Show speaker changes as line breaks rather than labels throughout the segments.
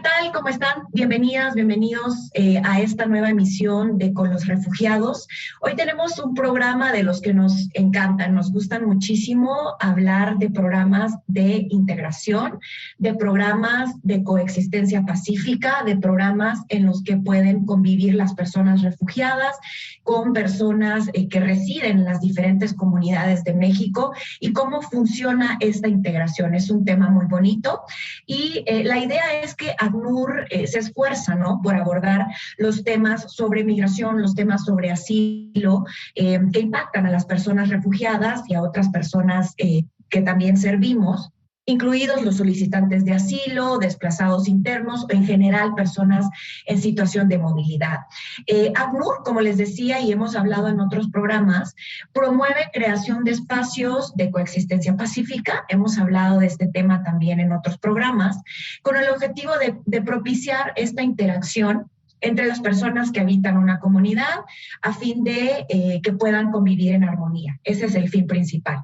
tal? ¿Cómo están? Bienvenidas, bienvenidos a esta nueva emisión de Con los Refugiados. Hoy tenemos un programa de los que nos encantan, nos gustan muchísimo hablar de programas de integración, de programas de coexistencia pacífica, de programas en los que pueden convivir las personas refugiadas con personas que residen en las diferentes comunidades de México y cómo funciona esta integración. Es un tema muy bonito y la idea es que ACNUR se esfuerza, ¿no?, por abordar los temas sobre migración, los temas sobre asilo, que impactan a las personas refugiadas y a otras personas que también servimos, incluidos los solicitantes de asilo, desplazados internos o en general personas en situación de movilidad. ACNUR, como les decía y hemos hablado en otros programas, promueve creación de espacios de coexistencia pacífica, hemos hablado de este tema también en otros programas, con el objetivo de propiciar esta interacción entre las personas que habitan una comunidad a fin de que puedan convivir en armonía. Ese es el fin principal.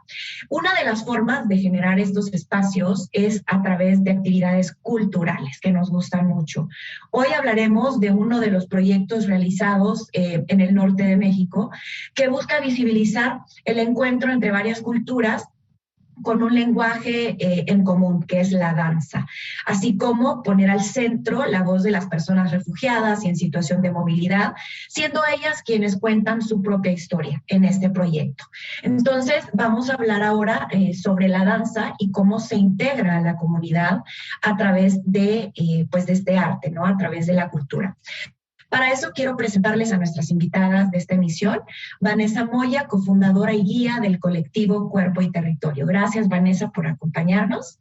Una de las formas de generar estos espacios es a través de actividades culturales que nos gustan mucho. Hoy hablaremos de uno de los proyectos realizados en el norte de México que busca visibilizar el encuentro entre varias culturas con un lenguaje en común, que es la danza, así como poner al centro la voz de las personas refugiadas y en situación de movilidad, siendo ellas quienes cuentan su propia historia en este proyecto. Entonces, vamos a hablar ahora sobre la danza y cómo se integra a la comunidad a través de, pues de este arte, ¿no?, a través de la cultura. Para eso quiero presentarles a nuestras invitadas de esta emisión. Vanessa Moya, cofundadora y guía del colectivo Cuerpo y Territorio. Gracias, Vanessa, por acompañarnos.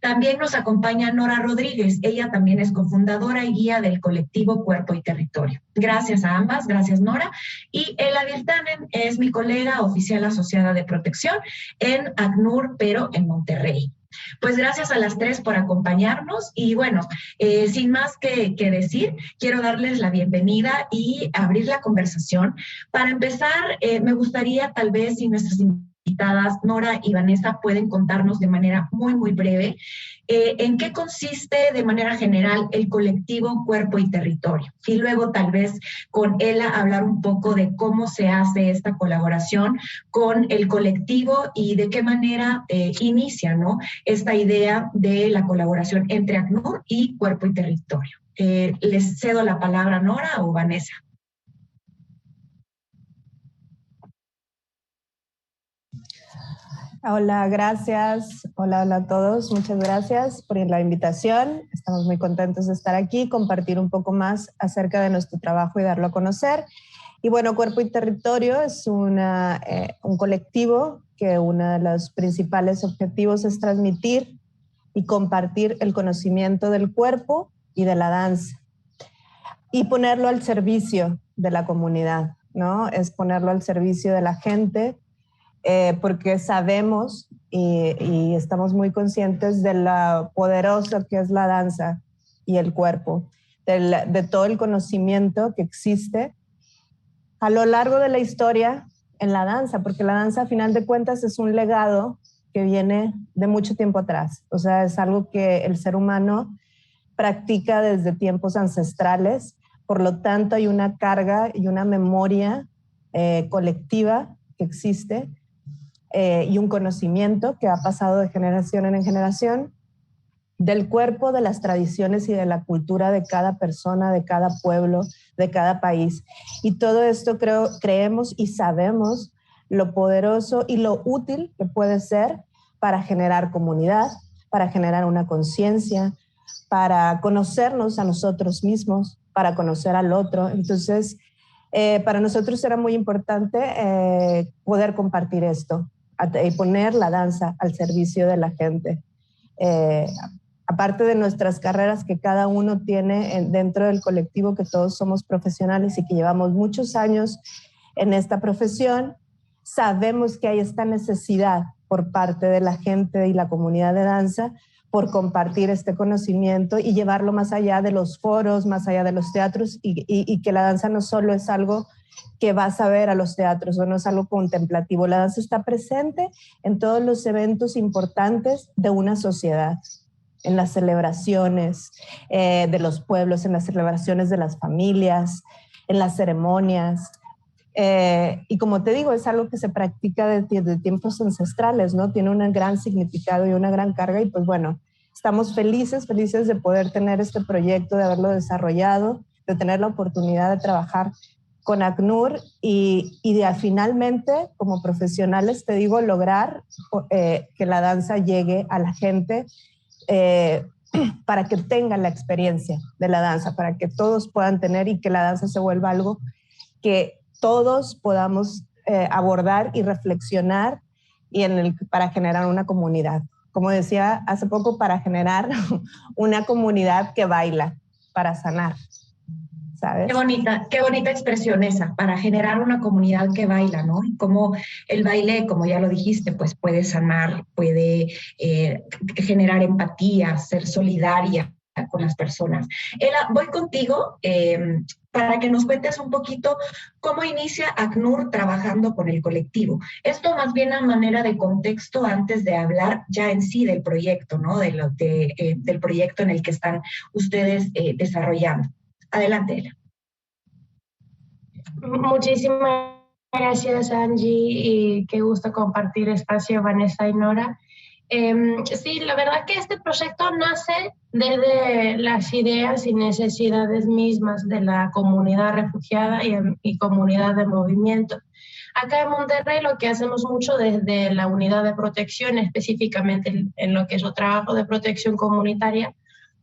También nos acompaña Nora Rodríguez. Ella también es cofundadora y guía del colectivo Cuerpo y Territorio. Gracias a ambas, gracias Nora. Y Ela Virtanen es mi colega oficial asociada de protección en ACNUR, pero en Monterrey. Pues gracias a las tres por acompañarnos y bueno, sin más que decir, quiero darles la bienvenida y abrir la conversación. Para empezar, me gustaría tal vez si nuestras invitadas Nora y Vanessa pueden contarnos de manera muy breve en qué consiste de manera general el colectivo Cuerpo y Territorio. Y luego tal vez con Ela hablar un poco de cómo se hace esta colaboración con el colectivo y de qué manera inicia, ¿no?, esta idea de la colaboración entre ACNUR y Cuerpo y Territorio. Les cedo la palabra a Nora o Vanessa.
Hola, gracias. Hola a todos. Muchas gracias por la invitación. Estamos muy contentos de estar aquí, compartir un poco más acerca de nuestro trabajo y darlo a conocer. Y bueno, Cuerpo y Territorio es un colectivo que uno de los principales objetivos es transmitir y compartir el conocimiento del cuerpo y de la danza y ponerlo al servicio de la comunidad, ¿no? Es ponerlo al servicio de la gente. Porque sabemos y estamos muy conscientes de lo poderoso que es la danza y el cuerpo, de todo el conocimiento que existe a lo largo de la historia en la danza, porque la danza a final de cuentas es un legado que viene de mucho tiempo atrás. O sea, es algo que el ser humano practica desde tiempos ancestrales, por lo tanto hay una carga y una memoria colectiva que existe. Y un conocimiento que ha pasado de generación en generación del cuerpo, de las tradiciones y de la cultura de cada persona, de cada pueblo, de cada país. Y todo esto creemos y sabemos lo poderoso y lo útil que puede ser para generar comunidad, para generar una conciencia, para conocernos a nosotros mismos, para conocer al otro. Entonces, para nosotros era muy importante poder compartir esto y poner la danza al servicio de la gente. Aparte de nuestras carreras que cada uno tiene dentro del colectivo, que todos somos profesionales y que llevamos muchos años en esta profesión, sabemos que hay esta necesidad por parte de la gente y la comunidad de danza por compartir este conocimiento y llevarlo más allá de los foros, más allá de los teatros y que la danza no solo es algo que vas a ver a los teatros o no es algo contemplativo. La danza está presente en todos los eventos importantes de una sociedad. en las celebraciones de los pueblos, en las celebraciones de las familias, en las ceremonias. Y como te digo, es algo que se practica desde tiempos ancestrales, ¿no? Tiene un gran significado y una gran carga y pues bueno, estamos felices de poder tener este proyecto, de haberlo desarrollado, de tener la oportunidad de trabajar con ACNUR y de finalmente, como profesionales, te digo, lograr que la danza llegue a la gente para que tengan la experiencia de la danza, para que todos puedan tener y que la danza se vuelva algo que todos podamos abordar y reflexionar para generar una comunidad. Como decía hace poco, para generar una comunidad que baila, para sanar, ¿sabes?
Qué bonita expresión esa, para generar una comunidad que baila, ¿no? Y cómo el baile, como ya lo dijiste, pues puede sanar, puede generar empatía, ser solidaria con las personas. Ela, voy contigo para que nos cuentes un poquito cómo inicia ACNUR trabajando con el colectivo. Esto más bien a manera de contexto antes de hablar ya en sí del proyecto, ¿no? Del proyecto en el que están ustedes desarrollando. Adelante, Ela.
Muchísimas gracias, Angie, y qué gusto compartir espacio, Vanessa y Nora. Sí, la verdad que este proyecto nace desde las ideas y necesidades mismas de la comunidad refugiada y comunidad de movimiento. Acá en Monterrey lo que hacemos mucho desde la unidad de protección, específicamente en lo que yo trabajo de protección comunitaria,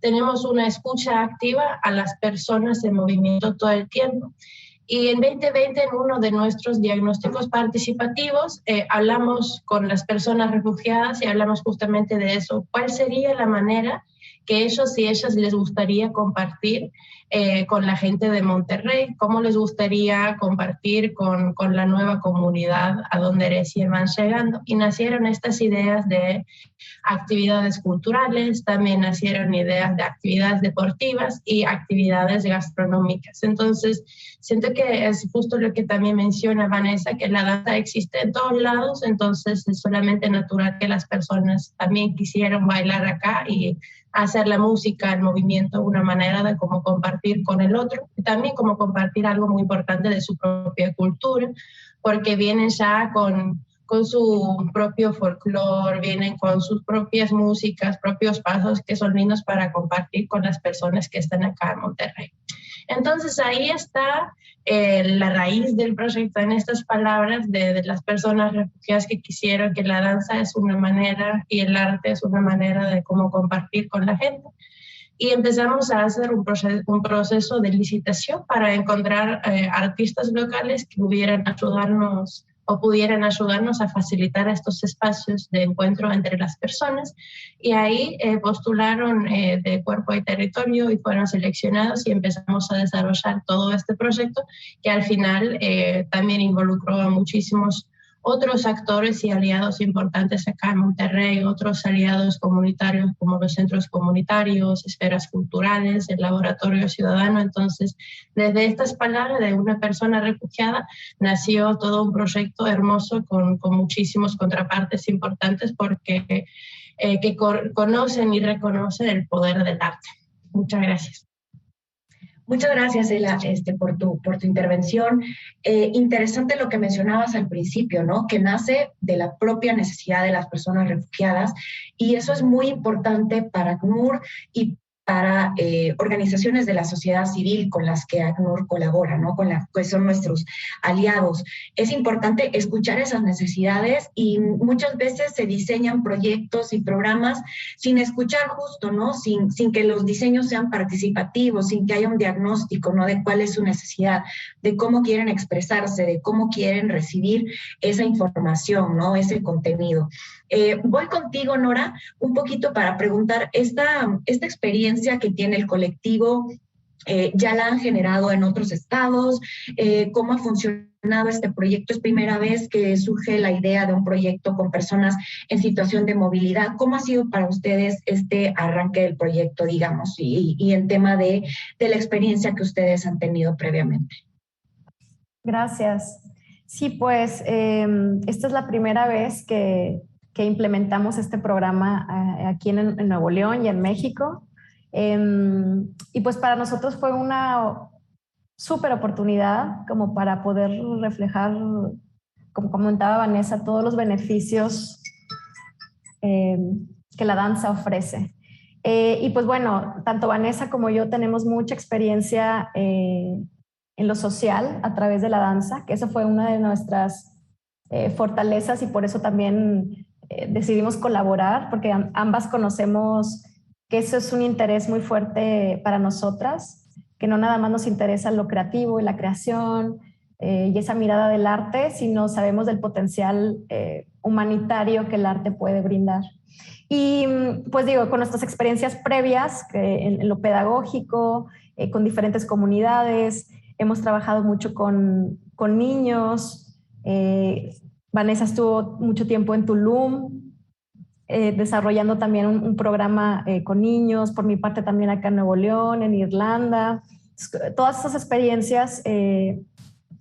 tenemos una escucha activa a las personas en movimiento todo el tiempo. Y en 2020, en uno de nuestros diagnósticos participativos, hablamos con las personas refugiadas y hablamos justamente de eso. ¿Cuál sería la manera que ellos y ellas les gustaría compartir con la gente de Monterrey? ¿Cómo les gustaría compartir con la nueva comunidad a donde recién van llegando? Y nacieron estas ideas de actividades culturales, también nacieron ideas de actividades deportivas y actividades gastronómicas. Entonces, siento que es justo lo que también menciona Vanessa, que la danza existe en todos lados, entonces es solamente natural que las personas también quisieran bailar acá y hacer la música, el movimiento, una manera de cómo compartir con el otro, y también como compartir algo muy importante de su propia cultura, porque vienen ya con su propio folclore, vienen con sus propias músicas, propios pasos que son lindos para compartir con las personas que están acá en Monterrey. Entonces ahí está la raíz del proyecto, en estas palabras de las personas refugiadas que quisieron que la danza es una manera y el arte es una manera de cómo compartir con la gente. Y empezamos a hacer un proceso de licitación para encontrar artistas locales que pudieran ayudarnos a facilitar estos espacios de encuentro entre las personas. Y ahí postularon de Cuerpo y Territorio y fueron seleccionados y empezamos a desarrollar todo este proyecto que al final también involucró a muchísimos otros actores y aliados importantes acá en Monterrey, otros aliados comunitarios como los centros comunitarios, esferas culturales, el laboratorio ciudadano. Entonces, desde estas palabras de una persona refugiada nació todo un proyecto hermoso con muchísimos contrapartes importantes porque que conocen y reconocen el poder del arte. Muchas gracias.
Muchas gracias, Ela, por tu intervención. Interesante lo que mencionabas al principio, ¿no? Que nace de la propia necesidad de las personas refugiadas, y eso es muy importante para ACNUR y para organizaciones de la sociedad civil con las que ACNUR colabora, ¿no? Que son nuestros aliados. Es importante escuchar esas necesidades y muchas veces se diseñan proyectos y programas sin escuchar justo, ¿no? Sin que los diseños sean participativos, sin que haya un diagnóstico, ¿no? De cuál es su necesidad, de cómo quieren expresarse, de cómo quieren recibir esa información, ¿no? Ese contenido. Voy contigo, Nora, un poquito para preguntar, esta experiencia que tiene el colectivo, ¿ya la han generado en otros estados? ¿Cómo ha funcionado este proyecto? ¿Es primera vez que surge la idea de un proyecto con personas en situación de movilidad? ¿Cómo ha sido para ustedes este arranque del proyecto, digamos, y el tema de la experiencia que ustedes han tenido previamente?
Gracias. Sí, pues esta es la primera vez que que implementamos este programa aquí en Nuevo León y en México. Y pues para nosotros fue una súper oportunidad como para poder reflejar, como comentaba Vanessa, todos los beneficios que la danza ofrece. Y pues bueno, tanto Vanessa como yo tenemos mucha experiencia en lo social a través de la danza, que esa fue una de nuestras fortalezas y por eso también decidimos colaborar, porque ambas conocemos que eso es un interés muy fuerte para nosotras, que no nada más nos interesa lo creativo y la creación y esa mirada del arte, sino sabemos del potencial humanitario que el arte puede brindar. Y pues digo, con nuestras experiencias previas en lo pedagógico, con diferentes comunidades, hemos trabajado mucho con niños. Vanessa estuvo mucho tiempo en Tulum, desarrollando también un programa con niños, por mi parte también acá en Nuevo León, en Irlanda. Todas esas experiencias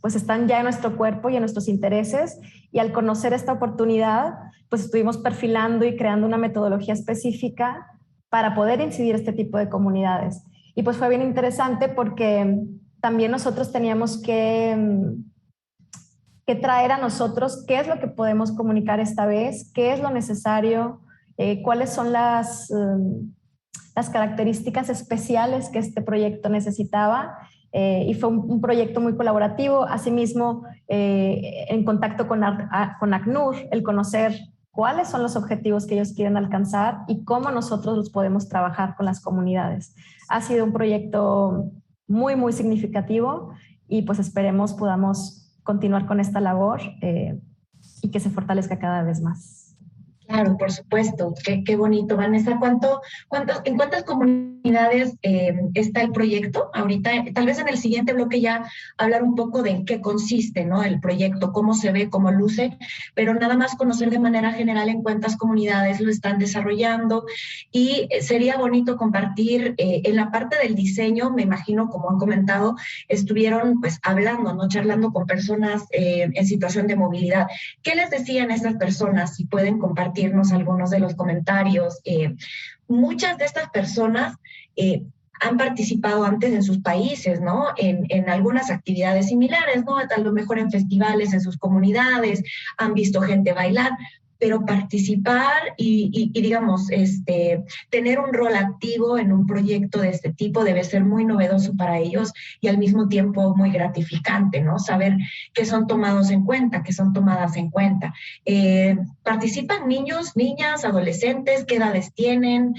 pues están ya en nuestro cuerpo y en nuestros intereses, y al conocer esta oportunidad pues estuvimos perfilando y creando una metodología específica para poder incidir este tipo de comunidades. Y pues fue bien interesante porque también nosotros teníamos que traer a nosotros qué es lo que podemos comunicar esta vez, qué es lo necesario, cuáles son las características especiales que este proyecto necesitaba. Y fue un proyecto muy colaborativo, asimismo en contacto con ACNUR, el conocer cuáles son los objetivos que ellos quieren alcanzar y cómo nosotros los podemos trabajar con las comunidades. Ha sido un proyecto muy, muy significativo y pues esperemos podamos continuar con esta labor y que se fortalezca cada vez más.
Claro, por supuesto. Qué bonito, Vanessa. ¿En cuántas comunidades está el proyecto ahorita? Tal vez en el siguiente bloque ya hablar un poco de en qué consiste, ¿no? El proyecto, cómo se ve, cómo luce, pero nada más conocer de manera general en cuántas comunidades lo están desarrollando. Y sería bonito compartir en la parte del diseño, me imagino, como han comentado, estuvieron pues hablando, ¿no? Charlando con personas en situación de movilidad. ¿Qué les decían esas personas? Si pueden compartirnos algunos de los comentarios. Muchas de estas personas han participado antes en sus países, ¿no? En algunas actividades similares, ¿no? A lo mejor en festivales, en sus comunidades, han visto gente bailar, pero participar y digamos, tener un rol activo en un proyecto de este tipo debe ser muy novedoso para ellos y al mismo tiempo muy gratificante, ¿no? Saber que son tomados en cuenta, que son tomadas en cuenta. ¿Participan niños, niñas, adolescentes? ¿Qué edades tienen?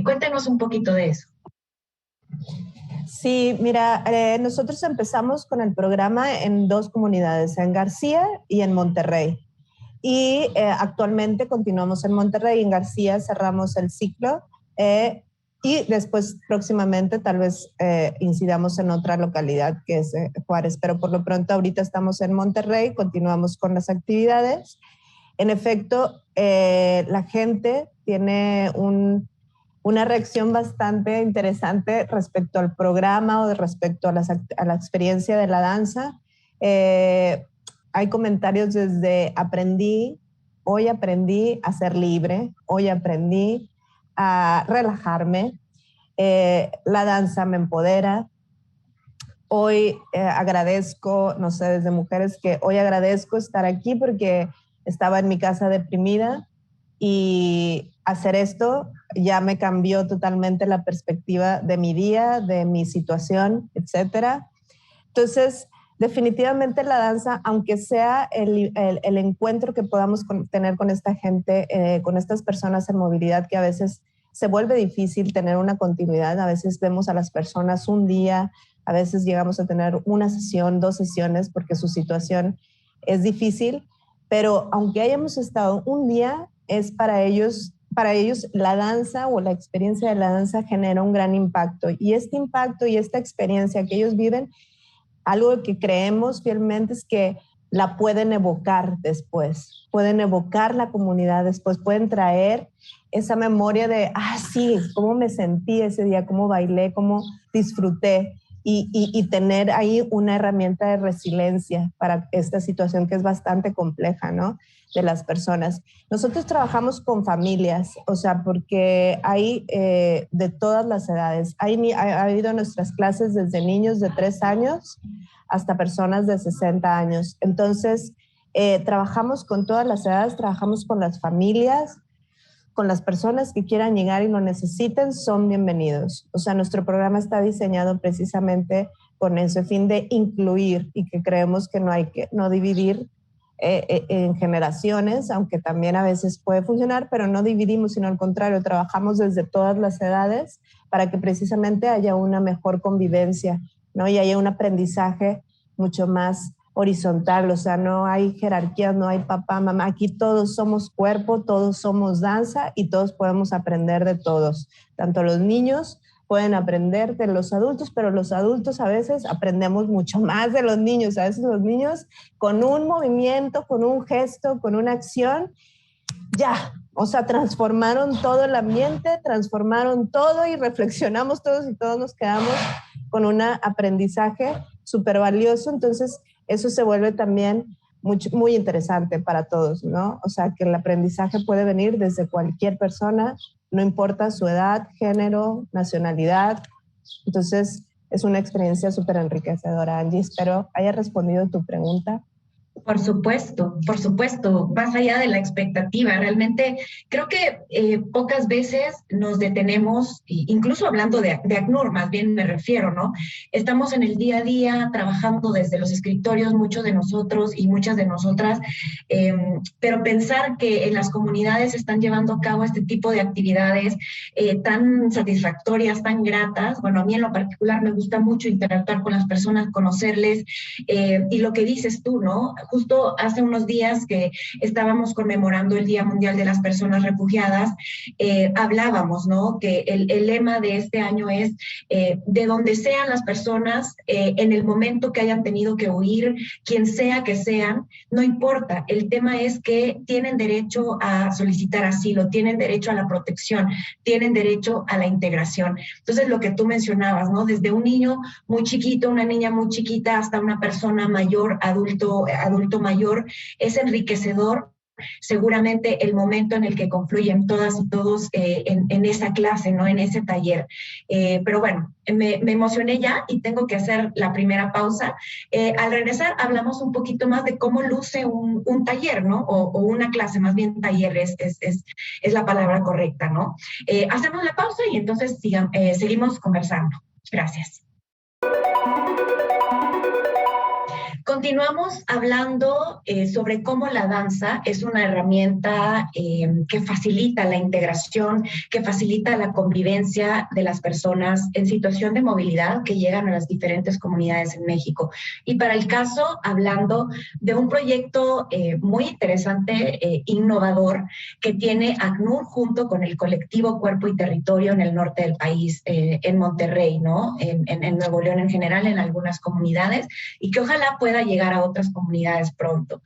Cuéntenos un poquito de eso.
Sí, mira, nosotros empezamos con el programa en 2 comunidades, en García y en Monterrey. Y actualmente continuamos en Monterrey, en García cerramos el ciclo y después próximamente tal vez incidamos en otra localidad que es Juárez, pero por lo pronto ahorita estamos en Monterrey, continuamos con las actividades. En efecto, la gente tiene una reacción bastante interesante respecto al programa o respecto a la experiencia de la danza. Hay comentarios desde hoy aprendí a ser libre, hoy aprendí a relajarme, la danza me empodera, hoy agradezco, no sé, desde mujeres que hoy agradezco estar aquí porque estaba en mi casa deprimida y hacer esto ya me cambió totalmente la perspectiva de mi día, de mi situación, etcétera. Entonces, definitivamente la danza, aunque sea el encuentro que podamos tener con esta gente, con estas personas en movilidad, que a veces se vuelve difícil tener una continuidad, a veces vemos a las personas un día, a veces llegamos a tener una sesión, 2 sesiones, porque su situación es difícil, pero aunque hayamos estado un día, es para ellos la danza o la experiencia de la danza genera un gran impacto, y este impacto y esta experiencia que ellos viven, algo que creemos fielmente es que la pueden evocar después, pueden evocar la comunidad después, pueden traer esa memoria de, sí, cómo me sentí ese día, cómo bailé, cómo disfruté. y tener ahí una herramienta de resiliencia para esta situación que es bastante compleja, ¿no? De las personas. Nosotros trabajamos con familias, o sea, porque hay de todas las edades. Ha habido nuestras clases desde niños de 3 años hasta personas de 60 años. Entonces, trabajamos con todas las edades, trabajamos con las familias, con las personas que quieran llegar y lo necesiten, son bienvenidos. O sea, nuestro programa está diseñado precisamente con ese fin de incluir y que creemos que no hay que no dividir en generaciones, aunque también a veces puede funcionar, pero no dividimos, sino al contrario, trabajamos desde todas las edades para que precisamente haya una mejor convivencia, ¿no? Y haya un aprendizaje mucho más horizontal, o sea, no hay jerarquías, no hay papá, mamá, aquí todos somos cuerpo, todos somos danza y todos podemos aprender de todos, tanto los niños pueden aprender de los adultos, pero los adultos a veces aprendemos mucho más de los niños. A veces los niños con un movimiento, con un gesto, con una acción, ya, o sea, transformaron todo el ambiente, transformaron todo y reflexionamos todos y todos nos quedamos con un aprendizaje súper valioso. Entonces, eso se vuelve también muy interesante para todos, ¿no? O sea, que el aprendizaje puede venir desde cualquier persona, no importa su edad, género, nacionalidad. Entonces, es una experiencia súper enriquecedora, Angie. Espero haya respondido tu pregunta.
Por supuesto, más allá de la expectativa. Realmente creo que pocas veces nos detenemos, incluso hablando de ACNUR, más bien me refiero, ¿no? Estamos en el día a día trabajando desde los escritorios, muchos de nosotros y muchas de nosotras, pero pensar que en las comunidades están llevando a cabo este tipo de actividades tan satisfactorias, tan gratas. Bueno, a mí en lo particular me gusta mucho interactuar con las personas, conocerles, y lo que dices tú, ¿no? Justo hace unos días que estábamos conmemorando el Día Mundial de las Personas Refugiadas, hablábamos, ¿no? Que el lema de este año es de donde sean las personas, en el momento que hayan tenido que huir, quien sea que sean, no importa. El tema es que tienen derecho a solicitar asilo, tienen derecho a la protección, tienen derecho a la integración. Entonces, lo que tú mencionabas, ¿no? Desde un niño muy chiquito, una niña muy chiquita, hasta una persona mayor, adulto mayor, es enriquecedor seguramente el momento en el que confluyen todas y todos en esa clase, ¿no? En ese taller. Pero bueno, me emocioné ya y tengo que hacer la primera pausa. Al regresar hablamos un poquito más de cómo luce un taller, ¿no? O una clase, más bien taller es la palabra correcta, ¿no? Hacemos la pausa y entonces seguimos conversando. Gracias. Continuamos hablando sobre cómo la danza es una herramienta que facilita la integración, que facilita la convivencia de las personas en situación de movilidad que llegan a las diferentes comunidades en México. Y para el caso, hablando de un proyecto muy interesante, innovador, que tiene ACNUR junto con el colectivo Cuerpo y Territorio en el norte del país, en Monterrey, ¿no? En Nuevo León en general, en algunas comunidades, y que ojalá pueda llegar a otras comunidades pronto.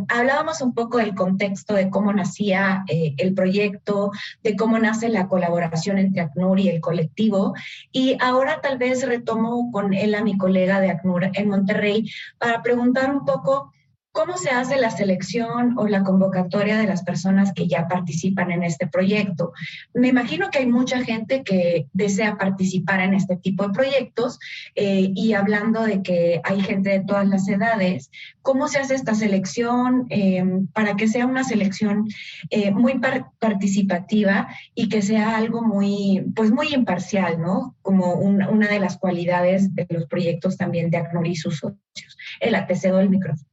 Hablábamos un poco del contexto de cómo nacía el proyecto, de cómo nace la colaboración entre ACNUR y el colectivo, y ahora tal vez retomo con él a mi colega de ACNUR en Monterrey para preguntar un poco ¿cómo se hace la selección o la convocatoria de las personas que ya participan en este proyecto? Me imagino que hay mucha gente que desea participar en este tipo de proyectos y hablando de que hay gente de todas las edades, ¿cómo se hace esta selección para que sea una selección muy participativa y que sea algo muy imparcial, ¿no? Como una de las cualidades de los proyectos también de ACNUR y sus socios. Te cedo el micrófono.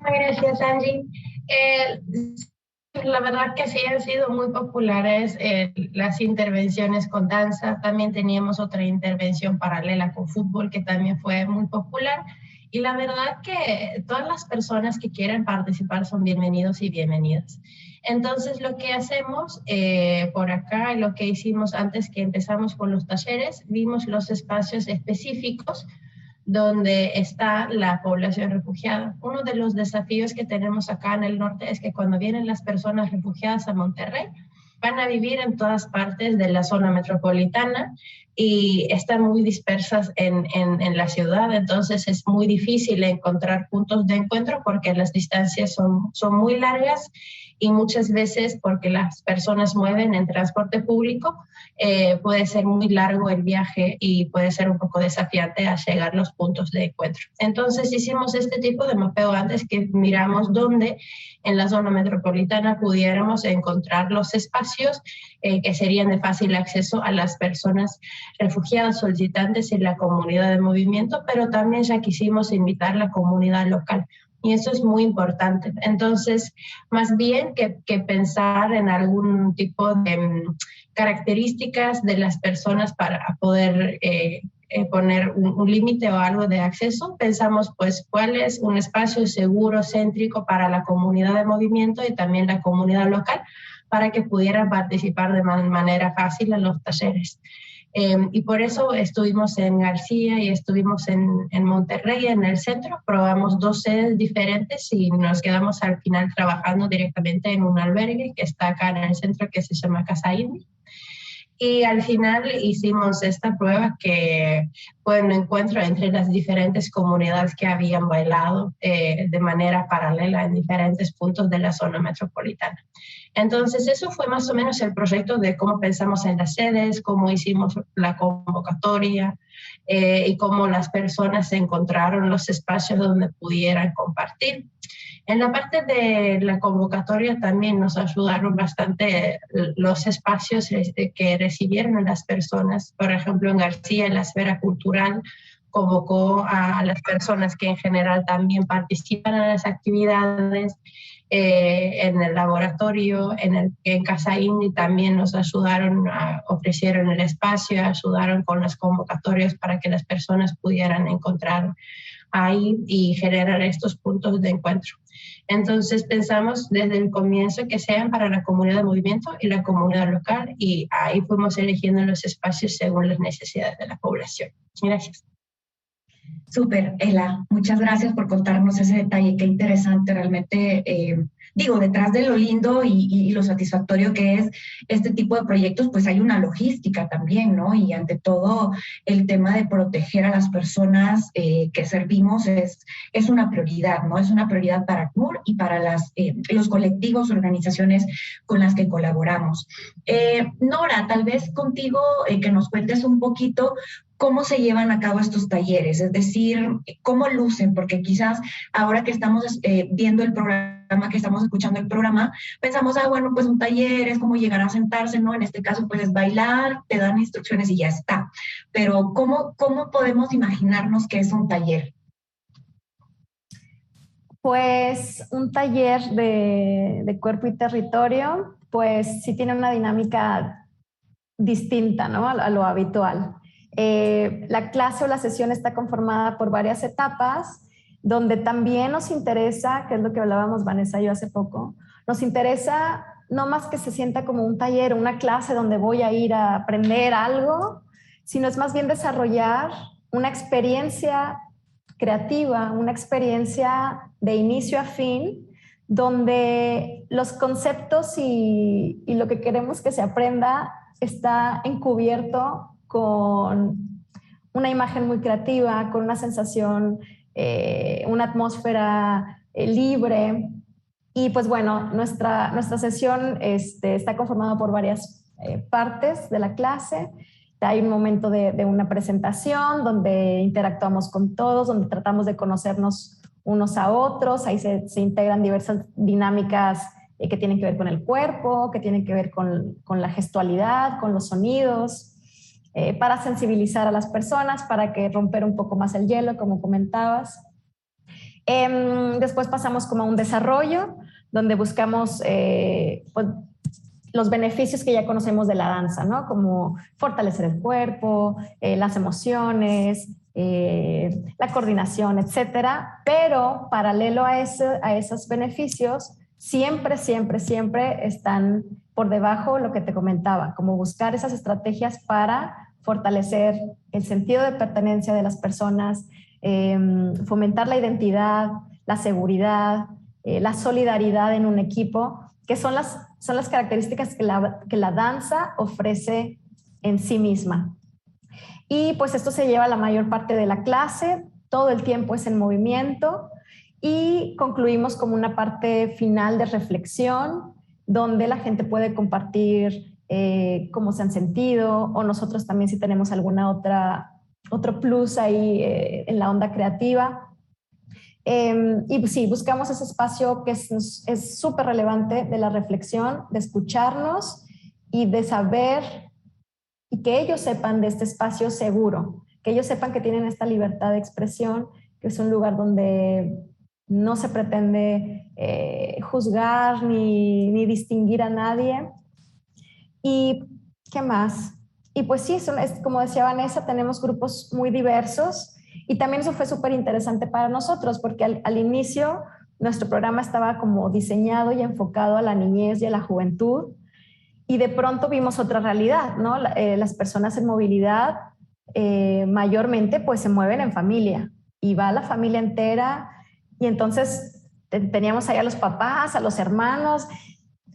Gracias, Angie. La verdad que sí han sido muy populares las intervenciones con danza. También teníamos otra intervención paralela con fútbol que también fue muy popular. Y la verdad que todas las personas que quieren participar son bienvenidos y bienvenidas. Entonces, lo que hacemos por acá y lo que hicimos antes que empezamos con los talleres, vimos los espacios específicos donde está la población refugiada. Uno de los desafíos que tenemos acá en el norte es que cuando vienen las personas refugiadas a Monterrey, van a vivir en todas partes de la zona metropolitana y están muy dispersas en la ciudad, entonces es muy difícil encontrar puntos de encuentro porque las distancias son muy largas y muchas veces porque las personas mueven en transporte público, puede ser muy largo el viaje y puede ser un poco desafiante a llegar a los puntos de encuentro. Entonces hicimos este tipo de mapeo antes, que miramos dónde en la zona metropolitana pudiéramos encontrar los espacios que serían de fácil acceso a las personas refugiadas, solicitantes y la comunidad de movimiento, pero también ya quisimos invitar a la comunidad local. Y eso es muy importante. Entonces, más bien que pensar en algún tipo de características de las personas para poder poner un límite o algo de acceso, pensamos pues cuál es un espacio seguro, céntrico para la comunidad de movimiento y también la comunidad local para que pudieran participar de manera fácil en los talleres. Y por eso estuvimos en García y estuvimos en Monterrey, en el centro. Probamos 2 sedes diferentes y nos quedamos al final trabajando directamente en un albergue que está acá en el centro, que se llama Casa Indy. Y al final hicimos esta prueba que fue un encuentro entre las diferentes comunidades que habían bailado de manera paralela en diferentes puntos de la zona metropolitana. Entonces eso fue más o menos el proyecto de cómo pensamos en las sedes, cómo hicimos la convocatoria y cómo las personas encontraron los espacios donde pudieran compartir. En la parte de la convocatoria también nos ayudaron bastante los espacios que recibieron las personas. Por ejemplo, en García, en la esfera cultural, convocó a las personas que en general también participan en las actividades. En el laboratorio, en Casa Indy también nos ayudaron, ofrecieron el espacio, ayudaron con las convocatorias para que las personas pudieran encontrar ahí y generar estos puntos de encuentro. Entonces pensamos desde el comienzo que sean para la comunidad de movimiento y la comunidad local, y ahí fuimos eligiendo los espacios según las necesidades de la población. Gracias.
Súper, Ela, muchas gracias por contarnos ese detalle, qué interesante realmente, detrás de lo lindo y lo satisfactorio que es este tipo de proyectos, pues hay una logística también, ¿no? Y ante todo el tema de proteger a las personas que servimos es una prioridad, ¿no? Es una prioridad para CNUR y para los colectivos, organizaciones con las que colaboramos. Nora, tal vez contigo que nos cuentes un poquito cómo se llevan a cabo estos talleres, es decir, cómo lucen, porque quizás ahora que estamos viendo el programa, que estamos escuchando el programa, pensamos, bueno, pues un taller es como llegar a sentarse, ¿no? En este caso, pues es bailar, te dan instrucciones y ya está. Pero, ¿cómo podemos imaginarnos que es un taller?
Pues un taller de cuerpo y territorio, pues sí tiene una dinámica distinta, ¿no? A lo habitual. La clase o la sesión está conformada por varias etapas, donde también nos interesa, que es lo que hablábamos Vanessa y yo hace poco, nos interesa no más que se sienta como un taller, una clase donde voy a ir a aprender algo, sino es más bien desarrollar una experiencia creativa, una experiencia de inicio a fin, donde los conceptos y lo que queremos que se aprenda está encubierto con una imagen muy creativa, con una sensación, una atmósfera libre. Y pues bueno, nuestra sesión está conformada por varias partes de la clase. Hay un momento de una presentación donde interactuamos con todos, donde tratamos de conocernos unos a otros. Ahí se integran diversas dinámicas que tienen que ver con el cuerpo, que tienen que ver con la gestualidad, con los sonidos, para sensibilizar a las personas, para que romper un poco más el hielo, como comentabas. Después pasamos como a un desarrollo, donde buscamos pues, los beneficios que ya conocemos de la danza, ¿no? Como fortalecer el cuerpo, las emociones, la coordinación, etcétera. Pero paralelo a esos beneficios, siempre están por debajo lo que te comentaba, como buscar esas estrategias para fortalecer el sentido de pertenencia de las personas, fomentar la identidad, la seguridad, la solidaridad en un equipo que son las características que la danza ofrece en sí misma. Y pues esto se lleva la mayor parte de la clase, todo el tiempo es en movimiento y concluimos como una parte final de reflexión donde la gente puede compartir cómo se han sentido o nosotros también si tenemos alguna otro plus ahí en la onda creativa. Y pues, sí, buscamos ese espacio que es súper relevante de la reflexión, de escucharnos y de saber y que ellos sepan de este espacio seguro, que ellos sepan que tienen esta libertad de expresión, que es un lugar donde no se pretende juzgar ni distinguir a nadie. ¿Y qué más? Y pues sí, como decía Vanessa, tenemos grupos muy diversos y también eso fue súper interesante para nosotros porque al inicio nuestro programa estaba como diseñado y enfocado a la niñez y a la juventud y de pronto vimos otra realidad, ¿no? Las personas en movilidad mayormente pues se mueven en familia y va la familia entera y entonces teníamos ahí a los papás, a los hermanos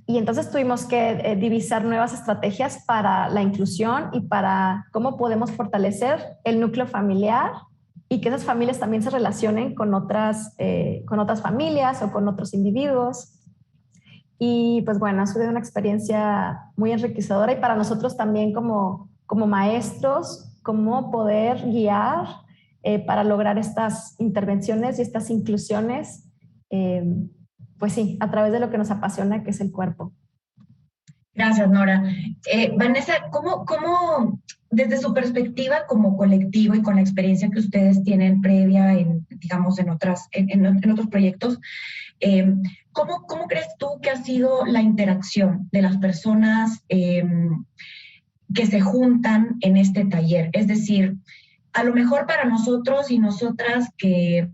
y entonces tuvimos que divisar nuevas estrategias para la inclusión y para cómo podemos fortalecer el núcleo familiar y que esas familias también se relacionen con otras familias o con otros individuos. Y pues bueno, ha sido una experiencia muy enriquecedora y para nosotros también como maestros, cómo poder guiar para lograr estas intervenciones y estas inclusiones, pues sí, a través de lo que nos apasiona, que es el cuerpo.
Gracias, Nora. Vanessa, ¿cómo, desde su perspectiva como colectivo y con la experiencia que ustedes tienen previa digamos, en otros proyectos, ¿cómo crees tú que ha sido la interacción de las personas que se juntan en este taller? Es decir, a lo mejor para nosotros y nosotras que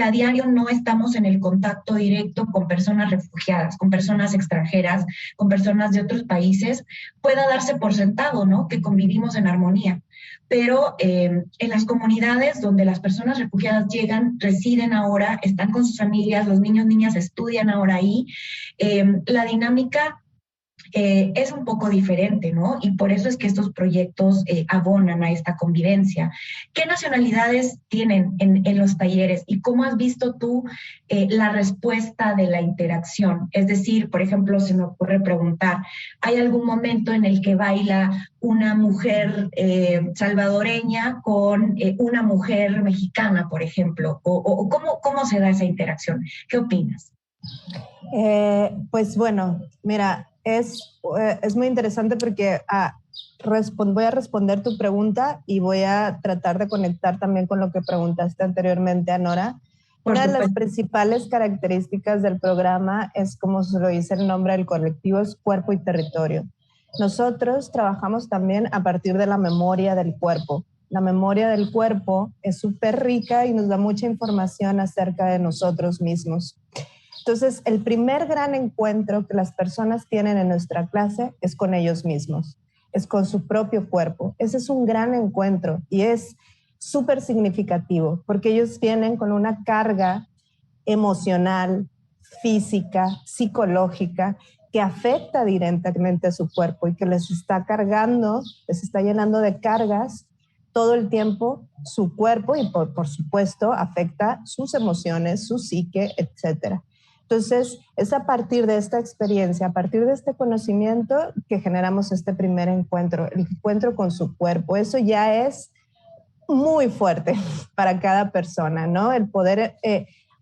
a diario no estamos en el contacto directo con personas refugiadas, con personas extranjeras, con personas de otros países, pueda darse por sentado, ¿no? Que convivimos en armonía. Pero en las comunidades donde las personas refugiadas llegan, residen ahora, están con sus familias, los niños, niñas estudian ahora ahí, la dinámica es un poco diferente, ¿no? Y por eso es que estos proyectos abonan a esta convivencia. ¿Qué nacionalidades tienen en los talleres y cómo has visto tú la respuesta de la interacción? Es decir, por ejemplo, se me ocurre preguntar, ¿hay algún momento en el que baila una mujer salvadoreña con una mujer mexicana, por ejemplo? ¿O cómo se da esa interacción? ¿Qué opinas?
Pues bueno, mira, es muy interesante porque voy a responder tu pregunta y voy a tratar de conectar también con lo que preguntaste anteriormente a Nora. Una de las principales características del programa es, como se lo dice el nombre del colectivo, es cuerpo y territorio. Nosotros trabajamos también a partir de la memoria del cuerpo. La memoria del cuerpo es súper rica y nos da mucha información acerca de nosotros mismos. Entonces, el primer gran encuentro que las personas tienen en nuestra clase es con ellos mismos, es con su propio cuerpo. Ese es un gran encuentro y es súper significativo porque ellos vienen con una carga emocional, física, psicológica que afecta directamente a su cuerpo y que les está cargando, les está llenando de cargas todo el tiempo su cuerpo y por supuesto afecta sus emociones, su psique, etcétera. Entonces, es a partir de esta experiencia, a partir de este conocimiento que generamos este primer encuentro, el encuentro con su cuerpo. Eso ya es muy fuerte para cada persona, ¿no? El poder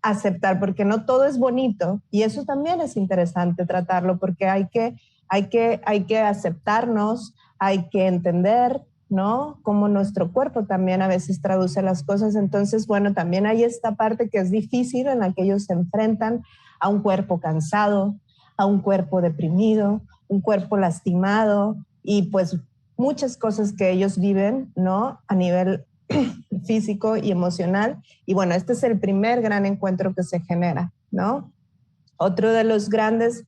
aceptar, porque no todo es bonito y eso también es interesante tratarlo porque hay que aceptarnos, hay que entender, ¿no? Cómo nuestro cuerpo también a veces traduce las cosas. Entonces, bueno, también hay esta parte que es difícil en la que ellos se enfrentan a un cuerpo cansado, a un cuerpo deprimido, un cuerpo lastimado y pues muchas cosas que ellos viven, ¿no? A nivel físico y emocional. Y bueno, este es el primer gran encuentro que se genera, ¿no? Otro de los grandes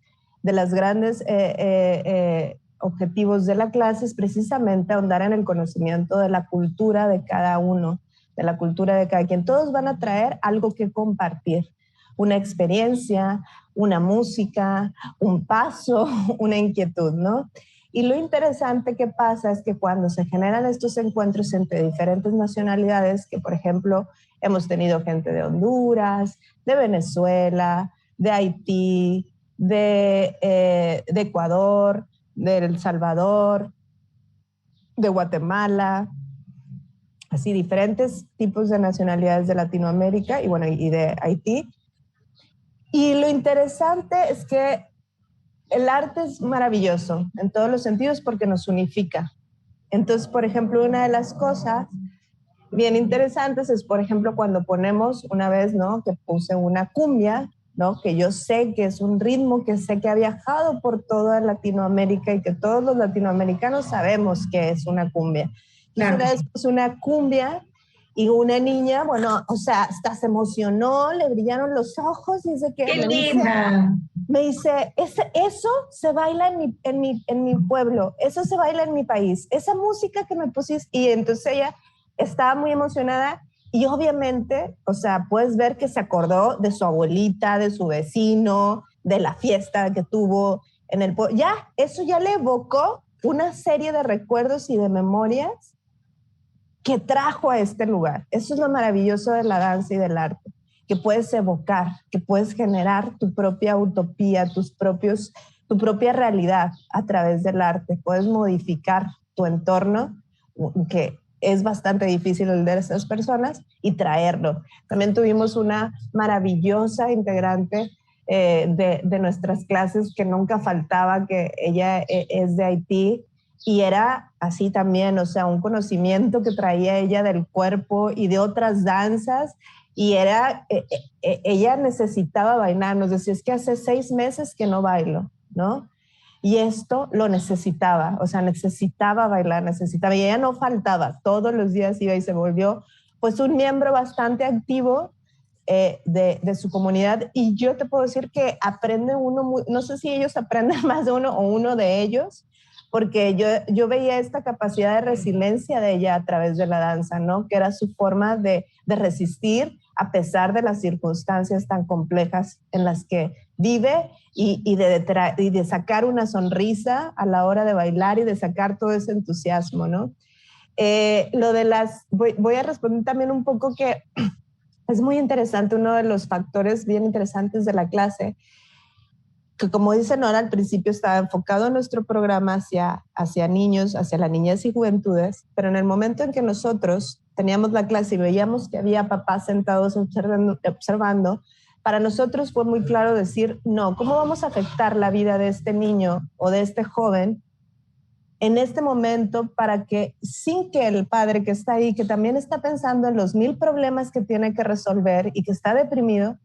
objetivos de la clase es precisamente ahondar en el conocimiento de la cultura de cada uno, de la cultura de cada quien. Todos van a traer algo que compartir. una experiencia, una música, un paso, una inquietud, ¿no? Y lo interesante que pasa es que cuando se generan estos encuentros entre diferentes nacionalidades, que por ejemplo hemos tenido gente de Honduras, de Venezuela, de Haití, de Ecuador, de El Salvador, de Guatemala, así diferentes tipos de nacionalidades de Latinoamérica y bueno, y de Haití. Y lo interesante es que el arte es maravilloso en todos los sentidos porque nos unifica. Entonces, por ejemplo, una de las cosas bien interesantes es, por ejemplo, cuando ponemos una vez, ¿no? Que puse una cumbia, ¿no? Que yo sé que es un ritmo que sé que ha viajado por toda Latinoamérica y que todos los latinoamericanos sabemos que es una cumbia. Entonces, una vez puse una cumbia y una niña, bueno, o sea, hasta se emocionó, le brillaron los ojos y dice que...
¡Qué linda!
Me dice, eso se baila en mi pueblo, eso se baila en mi país, esa música que me pusiste. Y entonces ella estaba muy emocionada y obviamente, o sea, puedes ver que se acordó de su abuelita, de su vecino, de la fiesta que tuvo en el pueblo. Ya, eso ya le evocó una serie de recuerdos y de memorias que trajo a este lugar. Eso es lo maravilloso de la danza y del arte, que puedes evocar, que puedes generar tu propia utopía, tu propia realidad a través del arte. Puedes modificar tu entorno, que es bastante difícil el de esas personas, y traerlo. También tuvimos una maravillosa integrante de nuestras clases que nunca faltaba, que ella es de Haití, y era así también, o sea, un conocimiento que traía ella del cuerpo y de otras danzas, y era, ella necesitaba bailar, nos decía, es que hace 6 meses que no bailo, ¿no? Y esto lo necesitaba, o sea, necesitaba bailar, y ella no faltaba, todos los días iba y se volvió pues un miembro bastante activo de su comunidad, y yo te puedo decir que aprende uno, no sé si ellos aprenden más de uno o uno de ellos, porque yo veía esta capacidad de resiliencia de ella a través de la danza, ¿no? Que era su forma de resistir a pesar de las circunstancias tan complejas en las que vive y de sacar una sonrisa a la hora de bailar y de sacar todo ese entusiasmo, ¿no? Lo de voy a responder también un poco que es muy interesante, uno de los factores bien interesantes de la clase, que como dice Nora, al principio estaba enfocado en nuestro programa hacia niños, hacia las niñas y juventudes, pero en el momento en que nosotros teníamos la clase y veíamos que había papás sentados observando, para nosotros fue muy claro decir, no, ¿cómo vamos a afectar la vida de este niño o de este joven en este momento para que, sin que el padre que está ahí, que también está pensando en los 1000 problemas que tiene que resolver y que está deprimido,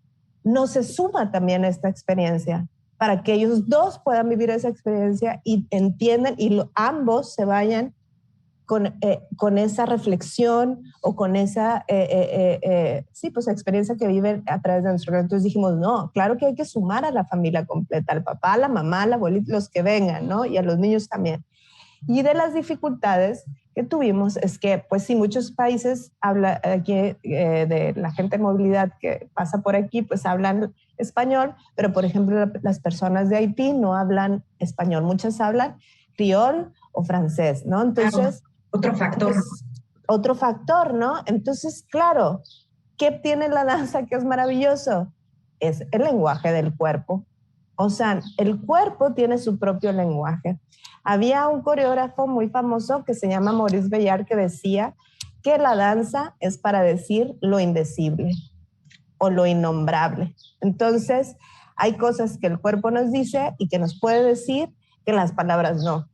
no se suma también a esta experiencia? Para que ellos dos puedan vivir esa experiencia y entiendan y ambos se vayan con esa reflexión o con esa sí, pues, experiencia que viven a través de nuestro. Entonces dijimos, no, claro que hay que sumar a la familia completa, al papá, a la mamá, al abuelito, los que vengan, ¿no? Y a los niños también. Y de las dificultades que tuvimos es que, pues sí, muchos países hablan aquí de la gente de movilidad que pasa por aquí, pues hablan español, pero por ejemplo las personas de Haití no hablan español, muchas hablan criol o francés, ¿no? Entonces,
otro factor.
Pues, otro factor, ¿no? Entonces, claro, ¿qué tiene la danza que es maravilloso? Es el lenguaje del cuerpo. O sea, el cuerpo tiene su propio lenguaje. Había un coreógrafo muy famoso que se llama Maurice Béjart que decía que la danza es para decir lo indecible o lo innombrable. Entonces, hay cosas que el cuerpo nos dice y que nos puede decir que las palabras no.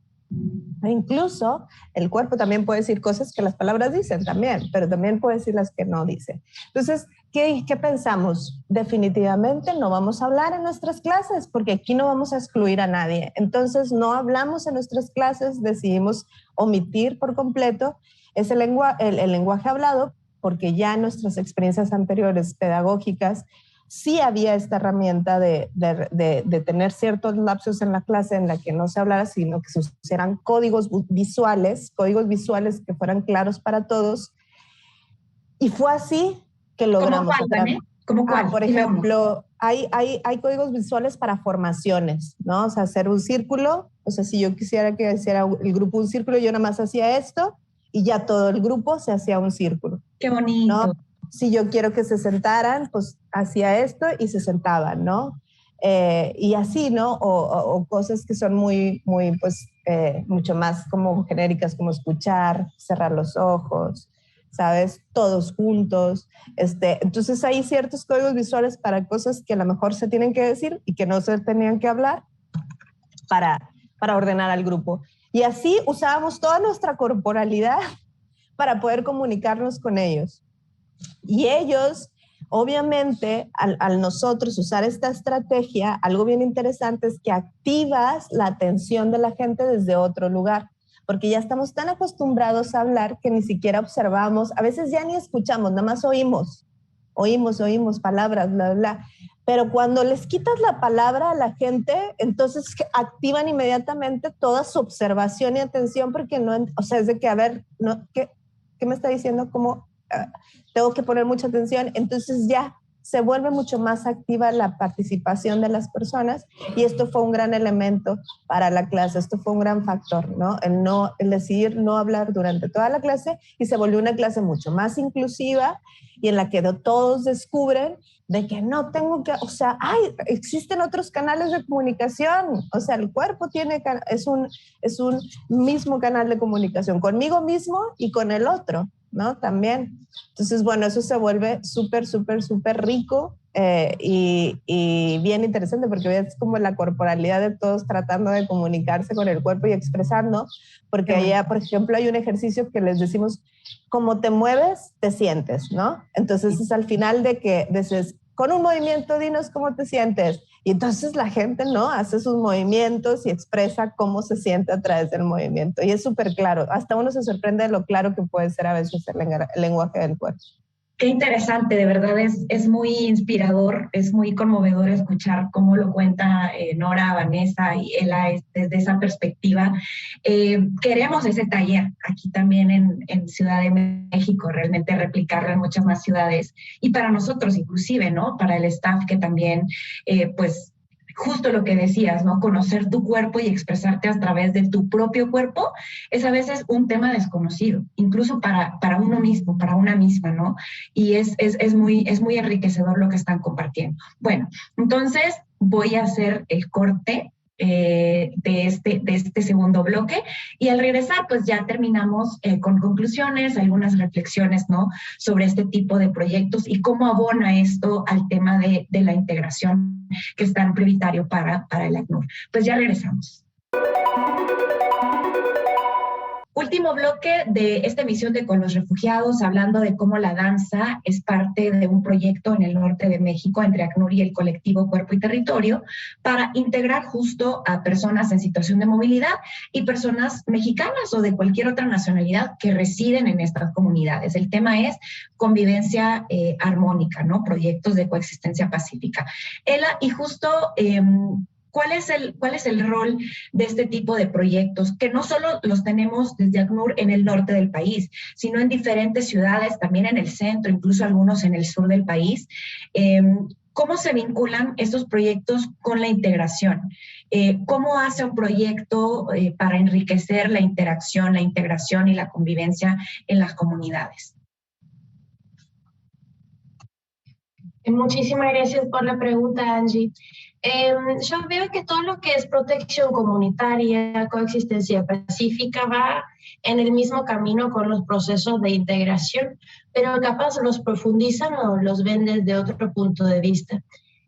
E incluso el cuerpo también puede decir cosas que las palabras dicen también, pero también puede decir las que no dice. Entonces, ¿qué pensamos? Definitivamente no vamos a hablar en nuestras clases porque aquí no vamos a excluir a nadie. Entonces, no hablamos en nuestras clases, decidimos omitir por completo ese el lenguaje hablado, porque ya en nuestras experiencias anteriores pedagógicas sí había esta herramienta de tener ciertos lapsos en la clase en la que no se hablara, sino que se usaran códigos visuales que fueran claros para todos. Y fue así que logramos...
¿Cómo cuál?
Por ejemplo, hay códigos visuales para formaciones, ¿no? O sea, hacer un círculo, o sea, si yo quisiera que hiciera el grupo un círculo, yo nada más hacía esto y ya todo el grupo se hacía un círculo.
Qué bonito.
¿No? Si yo quiero que se sentaran, pues hacía esto y se sentaban, ¿no? Y así, ¿no? O cosas que son muy, pues, mucho más como genéricas, como escuchar, cerrar los ojos, ¿sabes? Todos juntos. Entonces hay ciertos códigos visuales para cosas que a lo mejor se tienen que decir y que no se tenían que hablar para ordenar al grupo. Y así usábamos toda nuestra corporalidad para poder comunicarnos con ellos. Y ellos, obviamente, al nosotros usar esta estrategia, algo bien interesante es que activas la atención de la gente desde otro lugar, porque ya estamos tan acostumbrados a hablar que ni siquiera observamos, a veces ya ni escuchamos, nada más oímos palabras, bla, bla. Pero cuando les quitas la palabra a la gente, entonces activan inmediatamente toda su observación y atención, porque no, o sea, es de que, a ver, no, ¿qué me está diciendo? ¿Cómo? Tengo que poner mucha atención. Entonces ya se vuelve mucho más activa la participación de las personas, y esto fue un gran elemento para la clase, esto fue un gran factor, ¿no? El decidir no hablar durante toda la clase, y se volvió una clase mucho más inclusiva y en la que todos descubren de que no tengo que, o sea, existen otros canales de comunicación, o sea, el cuerpo es un mismo canal de comunicación conmigo mismo y con el otro, ¿no? También. Entonces, bueno, eso se vuelve súper, súper, súper rico y bien interesante, porque ves como la corporalidad de todos tratando de comunicarse con el cuerpo y expresando, porque allá, por ejemplo, hay un ejercicio que les decimos, como te mueves, te sientes, ¿no? Entonces es al final de que dices, con un movimiento dinos cómo te sientes. Y entonces la gente, ¿no? Hace sus movimientos y expresa cómo se siente a través del movimiento. Y es súper claro. Hasta uno se sorprende de lo claro que puede ser a veces el lenguaje del cuerpo.
Qué interesante, de verdad es muy inspirador, es muy conmovedor escuchar cómo lo cuenta Nora, Vanessa y Ela desde esa perspectiva. Queremos ese taller aquí también en Ciudad de México, realmente replicarlo en muchas más ciudades, y para nosotros inclusive, ¿no? Para el staff que también, pues, justo lo que decías, ¿no? Conocer tu cuerpo y expresarte a través de tu propio cuerpo es a veces un tema desconocido, incluso para uno mismo, para una misma, ¿no? Y es muy enriquecedor lo que están compartiendo. Bueno, entonces voy a hacer el corte de este segundo bloque, y al regresar pues ya terminamos con conclusiones, algunas reflexiones, ¿no? Sobre este tipo de proyectos y cómo abona esto al tema de la integración que es tan prioritario para el ACNUR. Pues ya regresamos. Último bloque de esta emisión de Con los Refugiados, hablando de cómo la danza es parte de un proyecto en el norte de México entre ACNUR y el colectivo Cuerpo y Territorio para integrar justo a personas en situación de movilidad y personas mexicanas o de cualquier otra nacionalidad que residen en estas comunidades. El tema es convivencia armónica, ¿no? Proyectos de coexistencia pacífica. Ela, y justo ¿cuál es el rol de este tipo de proyectos? Que no solo los tenemos desde ACNUR en el norte del país, sino en diferentes ciudades, también en el centro, incluso algunos en el sur del país. ¿Cómo se vinculan estos proyectos con la integración? ¿Cómo hace un proyecto para enriquecer la interacción, la integración y la convivencia en las comunidades?
Muchísimas gracias por la pregunta, Angie. Yo veo que todo lo que es protección comunitaria, coexistencia pacífica, va en el mismo camino con los procesos de integración, pero capaz los profundizan o los ven desde otro punto de vista.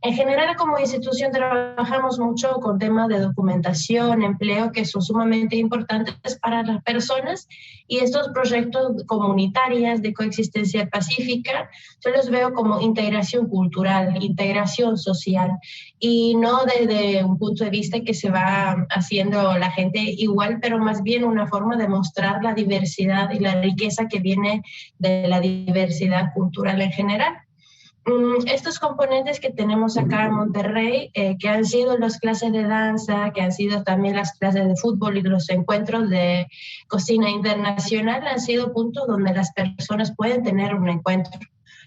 En general, como institución, trabajamos mucho con temas de documentación, empleo, que son sumamente importantes para las personas, y estos proyectos comunitarios de coexistencia pacífica, yo los veo como integración cultural, integración social, y no desde un punto de vista que se va haciendo la gente igual, pero más bien una forma de mostrar la diversidad y la riqueza que viene de la diversidad cultural en general. Estos componentes que tenemos acá en Monterrey, que han sido las clases de danza, que han sido también las clases de fútbol y los encuentros de cocina internacional, han sido puntos donde las personas pueden tener un encuentro.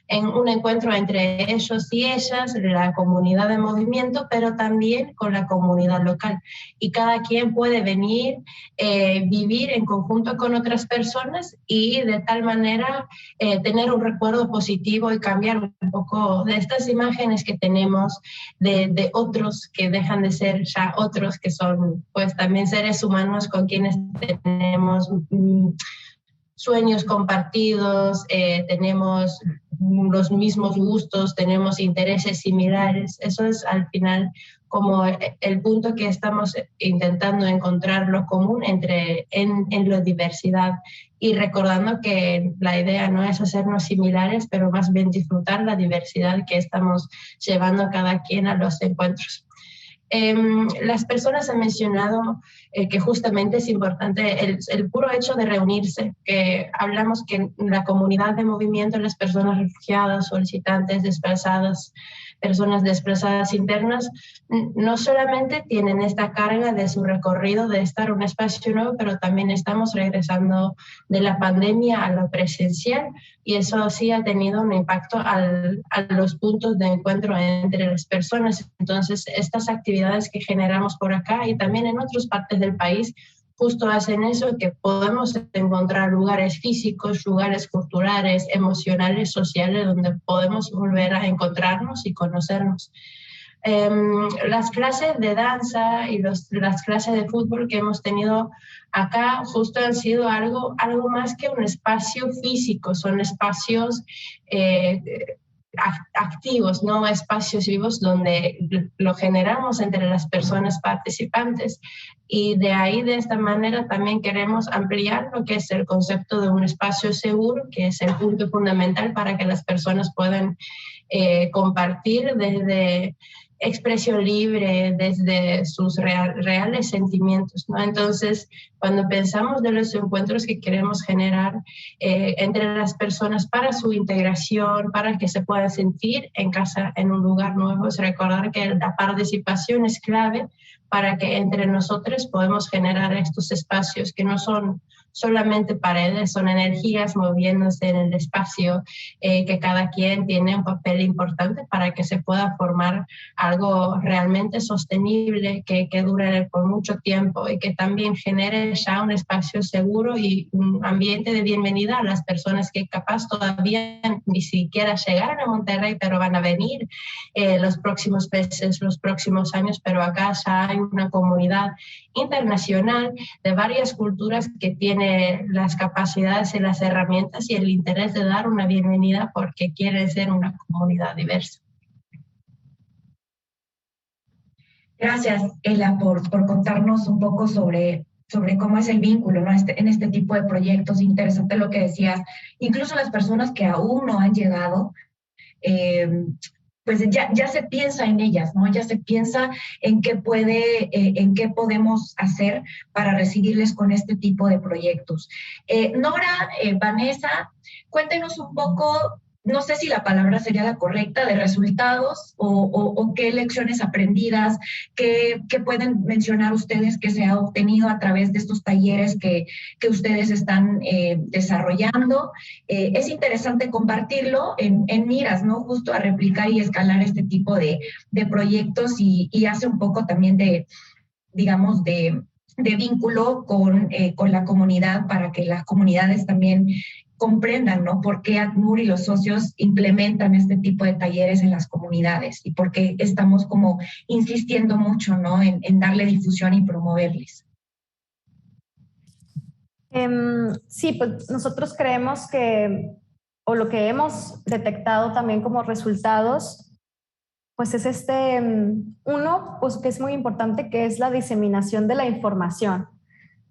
en un encuentro entre ellos y ellas, la comunidad de movimiento, pero también con la comunidad local. Y cada quien puede venir, vivir en conjunto con otras personas y de tal manera tener un recuerdo positivo y cambiar un poco de estas imágenes que tenemos de otros que dejan de ser ya otros, que son pues también seres humanos con quienes tenemos sueños compartidos, tenemos los mismos gustos, tenemos intereses similares. Eso es al final como el punto que estamos intentando encontrar lo común en la diversidad, y recordando que la idea no es hacernos similares, pero más bien disfrutar la diversidad que estamos llevando cada quien a los encuentros. Las personas han mencionado que justamente es importante el puro hecho de reunirse, que hablamos que la comunidad de movimiento, las personas refugiadas, solicitantes, desplazadas, personas desplazadas internas, no solamente tienen esta carga de su recorrido de estar en un espacio nuevo, pero también estamos regresando de la pandemia a lo presencial, y eso sí ha tenido un impacto a los puntos de encuentro entre las personas. Entonces, estas actividades que generamos por acá y también en otras partes del país justo hacen eso, que podemos encontrar lugares físicos, lugares culturales, emocionales, sociales, donde podemos volver a encontrarnos y conocernos. Las clases de danza y las clases de fútbol que hemos tenido acá justo han sido algo más que un espacio físico, son espacios activos, no espacios vivos, donde lo generamos entre las personas participantes, y de ahí, de esta manera, también queremos ampliar lo que es el concepto de un espacio seguro, que es el punto fundamental para que las personas puedan compartir desde expresión libre, desde sus reales sentimientos, ¿no? Entonces, cuando pensamos de los encuentros que queremos generar entre las personas para su integración, para que se puedan sentir en casa, en un lugar nuevo, es recordar que la participación es clave para que entre nosotros podemos generar estos espacios que no son solamente paredes, son energías moviéndose en el espacio, que cada quien tiene un papel importante para que se pueda formar algo realmente sostenible, que dure por mucho tiempo y que también genere ya un espacio seguro y un ambiente de bienvenida a las personas que capaz todavía ni siquiera llegaron a Monterrey, pero van a venir los próximos meses, los próximos años, pero acá ya hay una comunidad internacional de varias culturas que tiene las capacidades y las herramientas y el interés de dar una bienvenida porque quiere ser una comunidad diversa.
Gracias, Ela, por contarnos un poco sobre cómo es el vínculo, ¿no? En este tipo de proyectos. Interesante lo que decías. Incluso las personas que aún no han llegado, pues ya se piensa en ellas, ¿no? Ya se piensa en qué podemos hacer para recibirles con este tipo de proyectos. Nora, Vanessa, cuéntenos un poco, no sé si la palabra sería la correcta, de resultados o qué lecciones aprendidas, qué pueden mencionar ustedes que se ha obtenido a través de estos talleres que ustedes están desarrollando. Es interesante compartirlo en miras, ¿no? Justo a replicar y escalar este tipo de proyectos y hace un poco también de vínculo con la comunidad, para que las comunidades también comprendan, ¿no? Por qué ACNUR y los socios implementan este tipo de talleres en las comunidades y por qué estamos como insistiendo mucho, ¿no? En darle difusión y promoverles.
Sí, pues nosotros creemos que, o lo que hemos detectado también como resultados, pues es uno, pues que es muy importante, que es la diseminación de la información.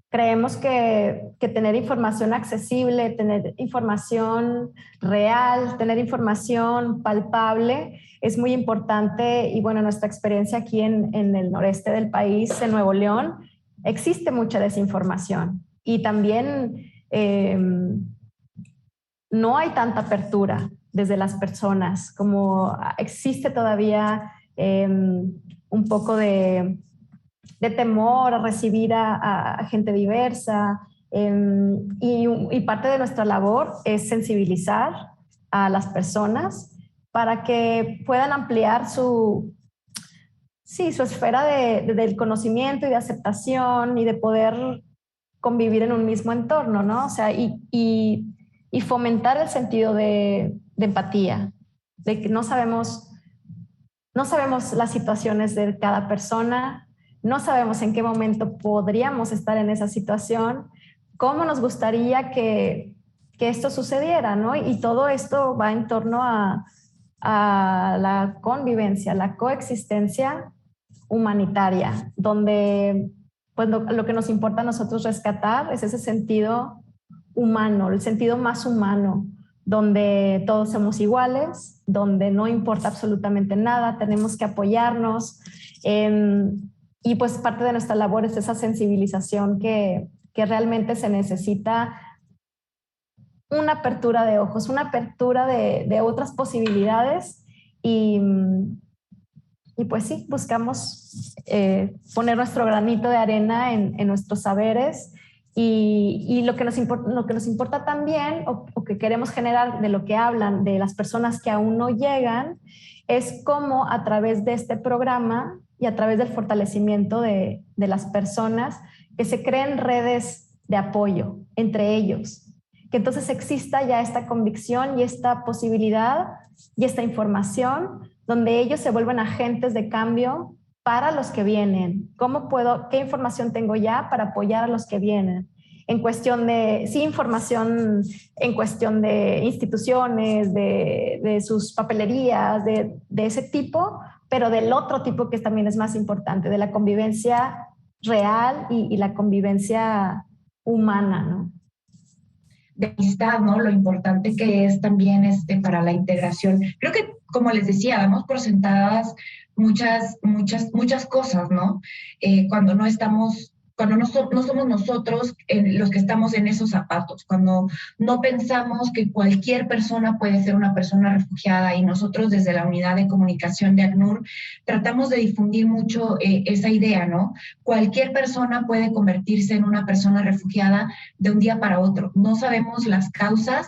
Creemos que tener información accesible, tener información real, tener información palpable es muy importante. Y bueno, nuestra experiencia aquí en el noreste del país, en Nuevo León, existe mucha desinformación. Y también no hay tanta apertura desde las personas, como existe todavía un poco de temor a recibir a gente diversa, y parte de nuestra labor es sensibilizar a las personas para que puedan ampliar su esfera del conocimiento y de aceptación y de poder convivir en un mismo entorno, ¿no? O sea, y fomentar el sentido de empatía, de que no sabemos las situaciones de cada persona, no sabemos en qué momento podríamos estar en esa situación, cómo nos gustaría que esto sucediera, ¿no? Y todo esto va en torno a la convivencia, la coexistencia humanitaria, donde pues lo que nos importa a nosotros rescatar es ese sentido humano, el sentido más humano, donde todos somos iguales, donde no importa absolutamente nada, tenemos que apoyarnos, y pues parte de nuestra labor es esa sensibilización que realmente se necesita, una apertura de ojos, una apertura de otras posibilidades y pues sí, buscamos poner nuestro granito de arena en nuestros saberes y lo que nos importa también o que queremos generar de lo que hablan de las personas que aún no llegan es cómo a través de este programa y a través del fortalecimiento de las personas que se creen redes de apoyo entre ellos, que entonces exista ya esta convicción y esta posibilidad y esta información donde ellos se vuelven agentes de cambio para los que vienen. ¿Qué información tengo ya para apoyar a los que vienen? En cuestión de, sí, información en cuestión de instituciones, de sus papelerías, de ese tipo, pero del otro tipo que también es más importante, de la convivencia real y la convivencia humana, ¿no?
De amistad, ¿no? Lo importante que es también para la integración. Creo que, como les decía, damos por sentadas muchas cosas, ¿no? Cuando no somos nosotros los que estamos en esos zapatos, cuando no pensamos que cualquier persona puede ser una persona refugiada, y nosotros desde la unidad de comunicación de ACNUR tratamos de difundir mucho esa idea, ¿no? Cualquier persona puede convertirse en una persona refugiada de un día para otro. No sabemos las causas,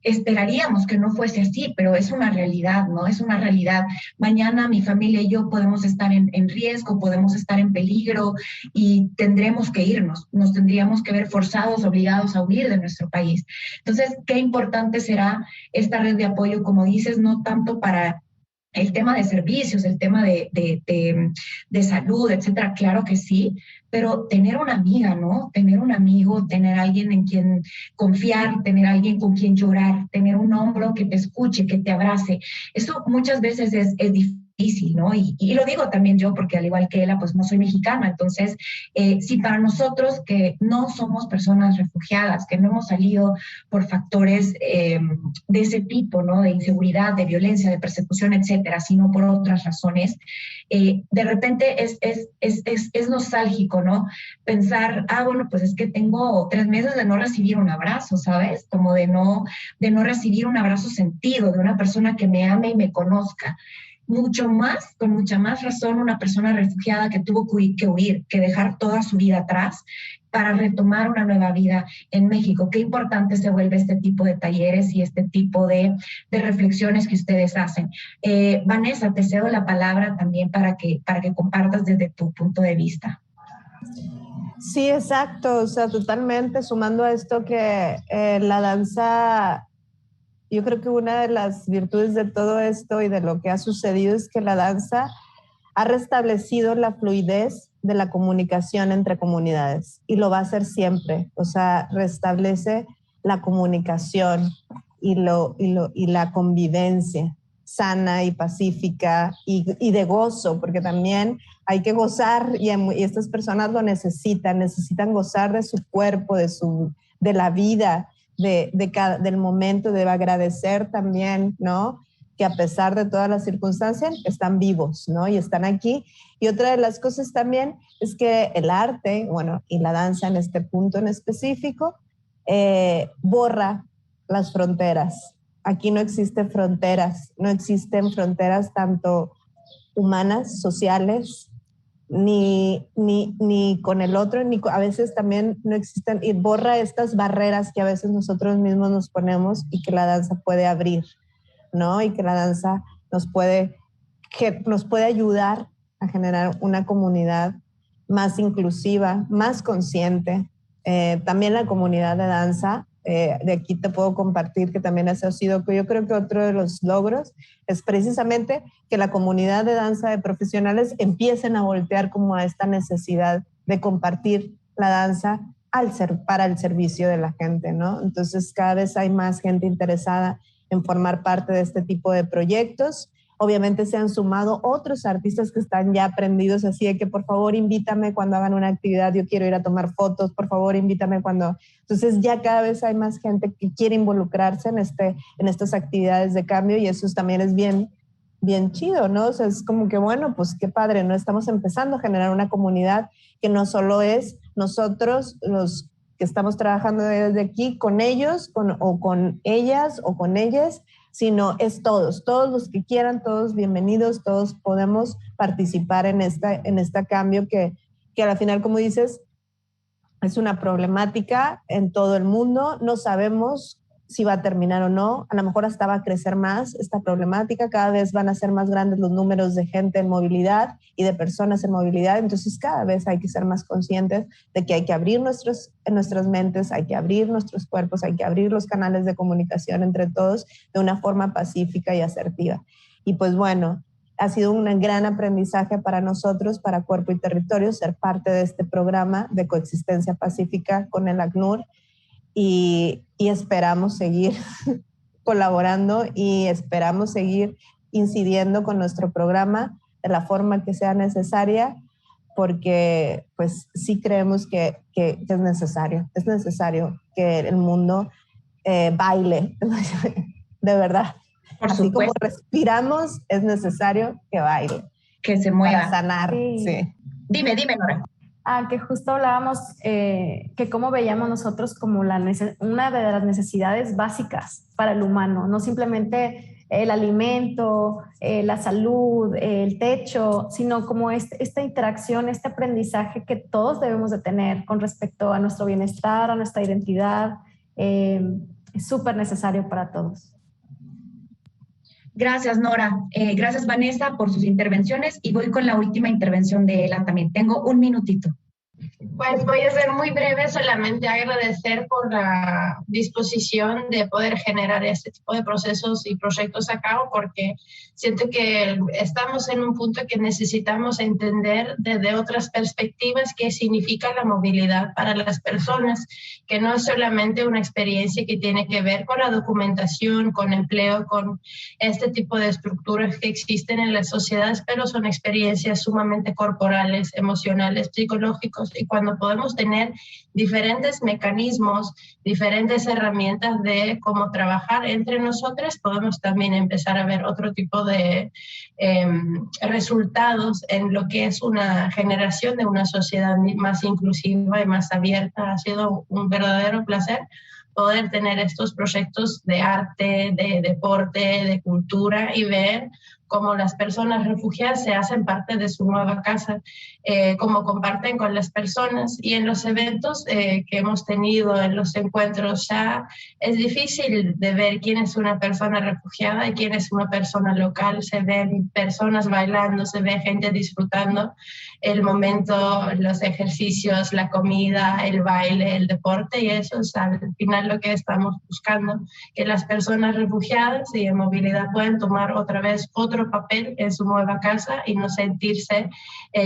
esperaríamos que no fuese así, pero es una realidad, ¿no? Es una realidad. Mañana mi familia y yo podemos estar en riesgo, podemos estar en peligro y tendremos que irnos, nos tendríamos que ver forzados, obligados a huir de nuestro país. Entonces, qué importante será esta red de apoyo, como dices, no tanto para el tema de servicios, el tema de salud, etcétera, claro que sí, pero tener una amiga, ¿no? Tener un amigo, tener alguien en quien confiar, tener alguien con quien llorar, tener un hombro que te escuche, que te abrace. Eso muchas veces es difícil, ¿no? Y lo digo también yo, porque al igual que ella, pues no soy mexicana. Entonces, si para nosotros que no somos personas refugiadas, que no hemos salido por factores de ese tipo, ¿no? De inseguridad, de violencia, de persecución, etcétera, sino por otras razones, de repente es nostálgico, ¿no? Pensar, bueno, pues es que tengo 3 meses de no recibir un abrazo, ¿sabes? Como de no recibir un abrazo sentido de una persona que me ame y me conozca. Con mucha más razón, una persona refugiada que tuvo que huir, que dejar toda su vida atrás para retomar una nueva vida en México. Qué importante se vuelve este tipo de talleres y este tipo de reflexiones que ustedes hacen. Vanessa, te cedo la palabra también para que compartas desde tu punto de vista.
Sí, exacto, o sea, totalmente sumando a esto que la danza, yo creo que una de las virtudes de todo esto y de lo que ha sucedido es que la danza ha restablecido la fluidez de la comunicación entre comunidades y lo va a hacer siempre, o sea, restablece la comunicación y la convivencia sana y pacífica y de gozo, porque también hay que gozar y estas personas lo necesitan gozar de su cuerpo, de la vida, del momento, de agradecer también, ¿no? Que a pesar de todas las circunstancias están vivos, ¿no? Y están aquí. Y otra de las cosas también es que el arte, bueno, y la danza en este punto en específico, borra las fronteras. Aquí no existen fronteras tanto humanas, sociales, ni con el otro, a veces también no existen, y borra estas barreras que a veces nosotros mismos nos ponemos y que la danza puede abrir, ¿no? Y que la danza nos puede ayudar a generar una comunidad más inclusiva, más consciente. También la comunidad de danza, de aquí te puedo compartir que también eso ha sido, yo creo que otro de los logros es precisamente que la comunidad de danza de profesionales empiecen a voltear como a esta necesidad de compartir la danza para el servicio de la gente, ¿no? Entonces cada vez hay más gente interesada en formar parte de este tipo de proyectos. Obviamente se han sumado otros artistas que están ya aprendidos, así de que por favor invítame cuando hagan una actividad, yo quiero ir a tomar fotos, por favor invítame cuando... Entonces ya cada vez hay más gente que quiere involucrarse en estas actividades de cambio y eso también es bien chido, ¿no? O sea, es como que bueno, pues qué padre, ¿no? Estamos empezando a generar una comunidad que no solo es nosotros los que estamos trabajando desde aquí con ellos o con ellas o con ellas, sino es todos los que quieran, todos bienvenidos, todos podemos participar en este cambio que al final, como dices, es una problemática en todo el mundo. No sabemos si va a terminar o no, a lo mejor hasta va a crecer más esta problemática, cada vez van a ser más grandes los números de gente en movilidad y de personas en movilidad, entonces cada vez hay que ser más conscientes de que hay que abrir nuestras mentes, hay que abrir nuestros cuerpos, hay que abrir los canales de comunicación entre todos de una forma pacífica y asertiva. Y pues bueno, ha sido un gran aprendizaje para nosotros, para Cuerpo y Territorio, ser parte de este programa de coexistencia pacífica con el ACNUR. Y esperamos seguir colaborando y esperamos seguir incidiendo con nuestro programa de la forma que sea necesaria, porque pues sí creemos que es necesario que el mundo baile, de verdad.
Por
Así
supuesto.
como respiramos, es necesario que baile.
Que se mueva.
Para sanar, sí.
Dime, Nora.
Que justo hablábamos que cómo veíamos nosotros como una de las necesidades básicas para el humano, no simplemente el alimento, la salud, el techo, sino como esta interacción, este aprendizaje que todos debemos de tener con respecto a nuestro bienestar, a nuestra identidad, es súper necesario para todos.
Gracias, Nora. Gracias, Vanessa, por sus intervenciones y voy con la última intervención de Ela también. Tengo un minutito.
Pues voy a ser muy breve, solamente agradecer por la disposición de poder generar este tipo de procesos y proyectos a cabo, porque siento que estamos en un punto que necesitamos entender desde otras perspectivas qué significa la movilidad para las personas, que no es solamente una experiencia que tiene que ver con la documentación, con empleo, con este tipo de estructuras que existen en las sociedades, pero son experiencias sumamente corporales, emocionales, psicológicos, y cuando podemos tener diferentes mecanismos, diferentes herramientas de cómo trabajar entre nosotros, podemos también empezar a ver otro tipo de resultados en lo que es una generación de una sociedad más inclusiva y más abierta. Ha sido un verdadero placer poder tener estos proyectos de arte, de deporte, de cultura y ver cómo las personas refugiadas se hacen parte de su nueva casa, cómo comparten con las personas. Y en los eventos que hemos tenido, en los encuentros ya, es difícil de ver quién es una persona refugiada y quién es una persona local. Se ven personas bailando, se ve gente disfrutando el momento, los ejercicios, la comida, el baile, el deporte, y eso es al final lo que estamos buscando, que las personas refugiadas y en movilidad puedan tomar otra vez otro papel en su nueva casa y no sentirse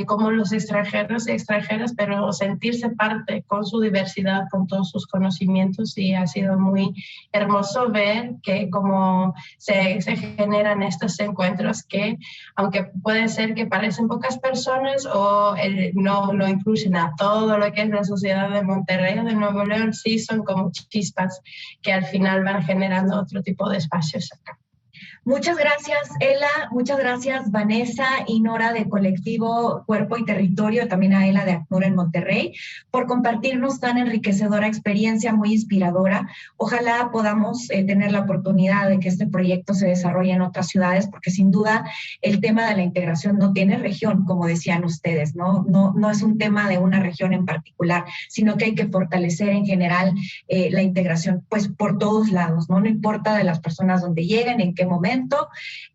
como los extranjeros y extranjeras, pero sentirse parte con su diversidad, con todos sus conocimientos. Y ha sido muy hermoso ver que como se generan estos encuentros que, aunque puede ser que parecen pocas personas o no incluyen a todo lo que es la sociedad de Monterrey o de Nuevo León, sí son como chispas que al final van generando otro tipo de espacios acá.
Muchas gracias, Ela. Muchas gracias, Vanessa y Nora de Colectivo Cuerpo y Territorio, también a Ela de ACNUR en Monterrey, por compartirnos tan enriquecedora experiencia, muy inspiradora. Ojalá podamos tener la oportunidad de que este proyecto se desarrolle en otras ciudades, porque sin duda el tema de la integración no tiene región, como decían ustedes, ¿no? No es un tema de una región en particular, sino que hay que fortalecer en general la integración, pues por todos lados, ¿no? No importa de las personas donde lleguen, en qué momento.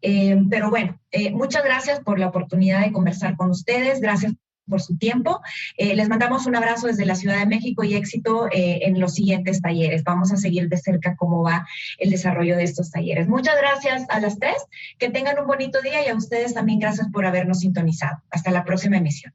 Pero bueno, muchas gracias por la oportunidad de conversar con ustedes, gracias por su tiempo. Les mandamos un abrazo desde la Ciudad de México y éxito en los siguientes talleres. Vamos a seguir de cerca cómo va el desarrollo de estos talleres. Muchas gracias a las tres, que tengan un bonito día y a ustedes también gracias por habernos sintonizado. Hasta la próxima emisión.